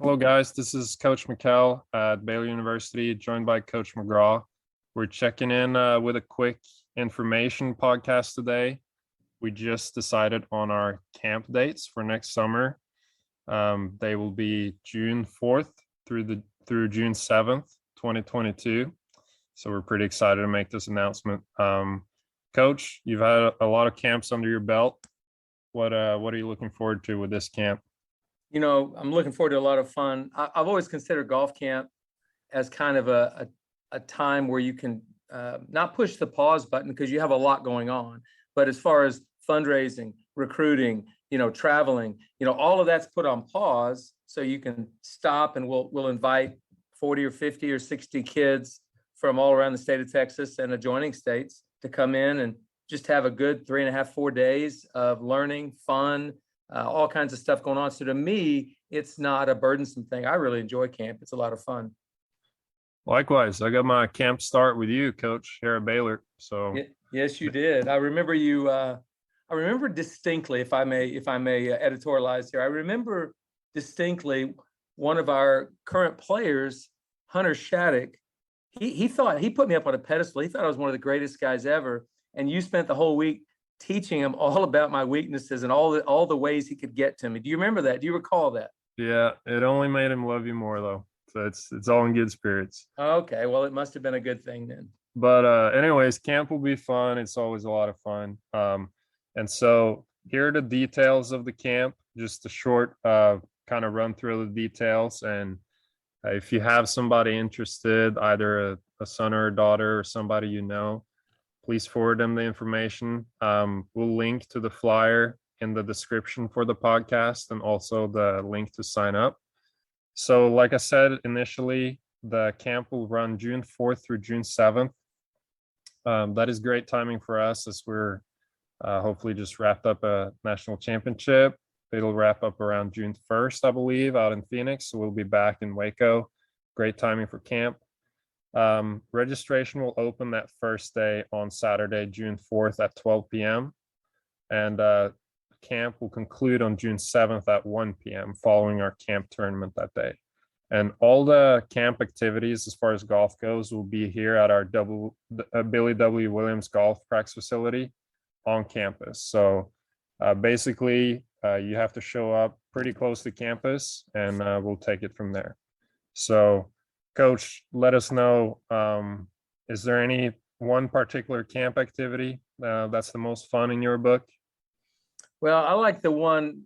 Hello, guys. This is Coach Mikkel at Baylor University, joined by Coach McGraw. We're checking in with a quick information podcast today. We just decided on our camp dates for next summer. They will be June 4th through June 7th, 2022. So we're pretty excited to make this announcement. Coach, you've had a lot of camps under your belt. What are you looking forward to with this camp? I'm looking forward to a lot of fun. I've always considered golf camp as kind of a time where you can not push the pause button because you have a lot going on. But as far as fundraising, recruiting, traveling, all of that's put on pause so you can stop, and we'll invite 40 or 50 or 60 kids from all around the state of Texas and adjoining states to come in and just have a good 3.5, 4 days of learning, fun, all kinds of stuff going on. So to me, it's not a burdensome thing. I really enjoy camp. It's a lot of fun. Likewise, I got my camp start with you, Coach, here at Baylor. So yes, you did. I remember you. I remember distinctly, if I may editorialize here. I remember distinctly one of our current players, Hunter Shattuck. He thought he put me up on a pedestal. He thought I was one of the greatest guys ever. And you spent the whole week teaching him all about my weaknesses and all the ways he could get to me. Do you remember that? Do you recall that? Yeah, it only made him love you more, though. So it's all in good spirits. Okay, well, it must have been a good thing then. But anyways, camp will be fun. It's always a lot of fun. And so here are the details of the camp. Just a short kind of run through the details. And if you have somebody interested, either a son or a daughter or somebody please forward them the information. We'll link to the flyer in the description for the podcast and also the link to sign up. So like I said, initially, the camp will run June 4th through June 7th. That is great timing for us as we're hopefully just wrapped up a national championship. It'll wrap up around June 1st, I believe, out in Phoenix. So we'll be back in Waco. Great timing for camp. Registration will open that first day on Saturday, June 4th at 12 p.m. And camp will conclude on June 7th at 1 p.m. following our camp tournament that day. And all the camp activities as far as golf goes will be here at our Billy W. Williams golf practice facility on campus. So basically, you have to show up pretty close to campus and we'll take it from there. So Coach, let us know, is there any one particular camp activity that's the most fun in your book? Well, I like the one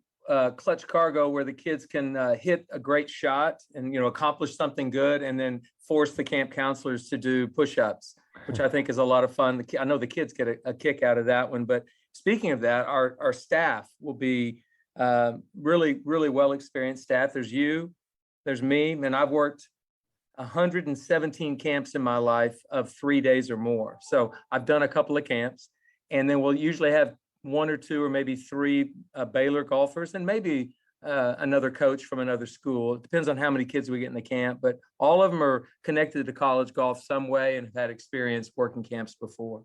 clutch cargo where the kids can hit a great shot and, accomplish something good and then force the camp counselors to do push-ups, which I think is a lot of fun. I know the kids get a kick out of that one. But speaking of that, our staff will be really, really well-experienced staff. There's you, there's me, and I've worked 117 camps in my life of 3 days or more. So I've done a couple of camps, and then we'll usually have one or two or maybe three Baylor golfers and maybe another coach from another school. It depends on how many kids we get in the camp, but all of them are connected to college golf some way and have had experience working camps before.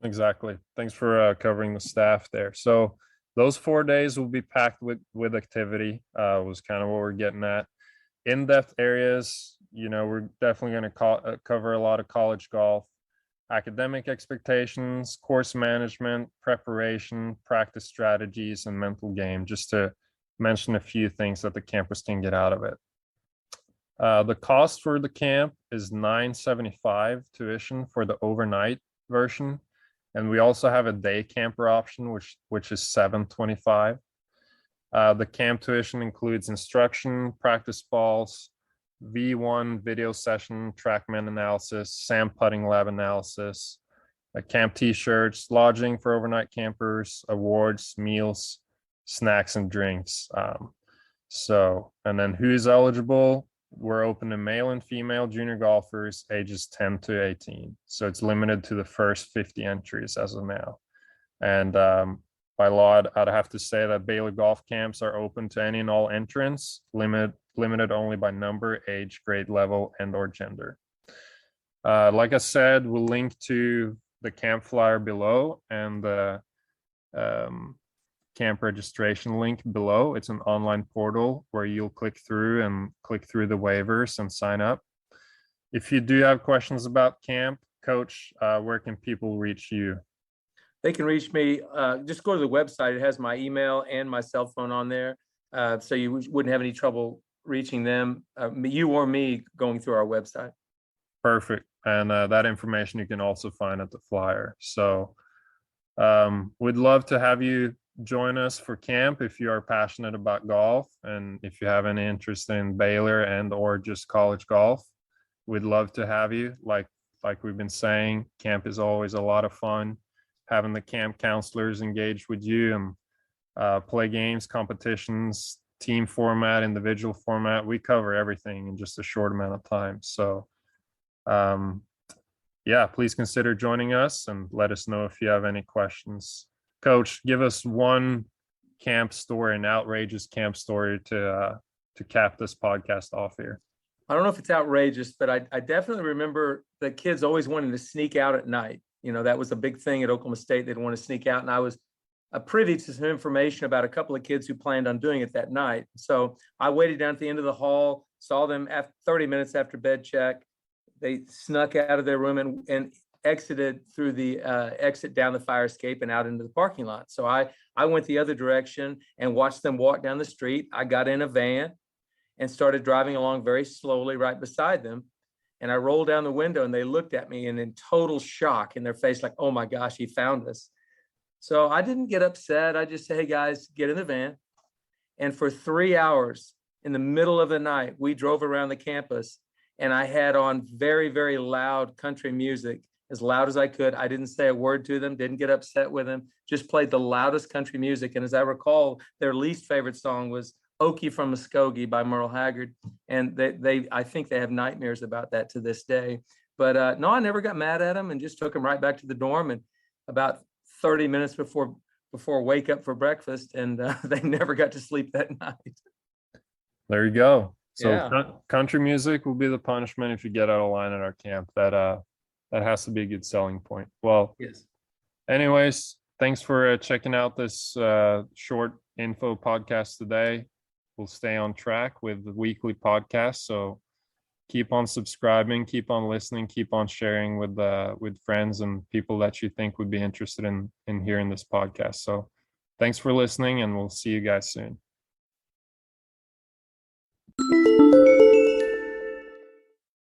Exactly. Thanks for covering the staff there. So those 4 days will be packed with activity, was kind of what we're getting at. In-depth areas, we're definitely going to cover a lot of college golf, academic expectations, course management, preparation, practice strategies, and mental game, just to mention a few things that the campers can get out of it. The cost for the camp is $975 tuition for the overnight version. And we also have a day camper option, which is $725. The camp tuition includes instruction, practice balls, V1 video session, TrackMan analysis, SAM putting lab analysis, camp t-shirts, lodging for overnight campers, awards, meals, snacks, and drinks. And then who's eligible? We're open to male and female junior golfers ages 10 to 18. So it's limited to the first 50 entries as of now. And by law, I'd have to say that Baylor golf camps are open to any and all entrants, limited only by number, age, grade level, and or gender. Like I said, we'll link to the camp flyer below and the camp registration link below. It's an online portal where you'll click through the waivers and sign up. If you do have questions about camp, Coach, where can people reach you? They can reach me, just go to the website. It has my email and my cell phone on there. So you wouldn't have any trouble reaching them, you or me, going through our website. Perfect. And that information you can also find at the flyer. So we'd love to have you join us for camp if you are passionate about golf, and if you have any interest in Baylor and or just college golf. We'd love to have you. Like we've been saying, camp is always a lot of fun. Having the camp counselors engage with you and play games, competitions, team format, individual format. We cover everything in just a short amount of time. So yeah, please consider joining us and let us know if you have any questions. Coach, give us one camp story, an outrageous camp story to cap this podcast off here. I don't know if it's outrageous, but I definitely remember the kids always wanting to sneak out at night. You know, that was a big thing at Oklahoma State. They'd want to sneak out. And I was privy to some information about a couple of kids who planned on doing it that night. So I waited down at the end of the hall, saw them after 30 minutes after bed check. They snuck out of their room and exited through the exit down the fire escape and out into the parking lot. So I went the other direction and watched them walk down the street. I got in a van and started driving along very slowly right beside them. And I rolled down the window and they looked at me and in total shock in their face, like, oh my gosh, he found us. So I didn't get upset. I just said, hey guys, get in the van. And for 3 hours in the middle of the night, we drove around the campus and I had on very, very loud country music, as loud as I could. I didn't say a word to them, didn't get upset with them, just played the loudest country music. And as I recall, their least favorite song was Okie from Muskogee by Merle Haggard. And I think they have nightmares about that to this day. But no, I never got mad at them and just took them right back to the dorm. And about 30 minutes before wake up for breakfast, and they never got to sleep that night. There you go. So Yeah. country music will be the punishment if you get out of line at our camp. That has to be a good selling point. Well, Yes. anyways, thanks for checking out this short info podcast today. We'll stay on track with the weekly podcast. So keep on subscribing, keep on listening, keep on sharing with friends and people that you think would be interested in hearing this podcast. So thanks for listening, and we'll see you guys soon.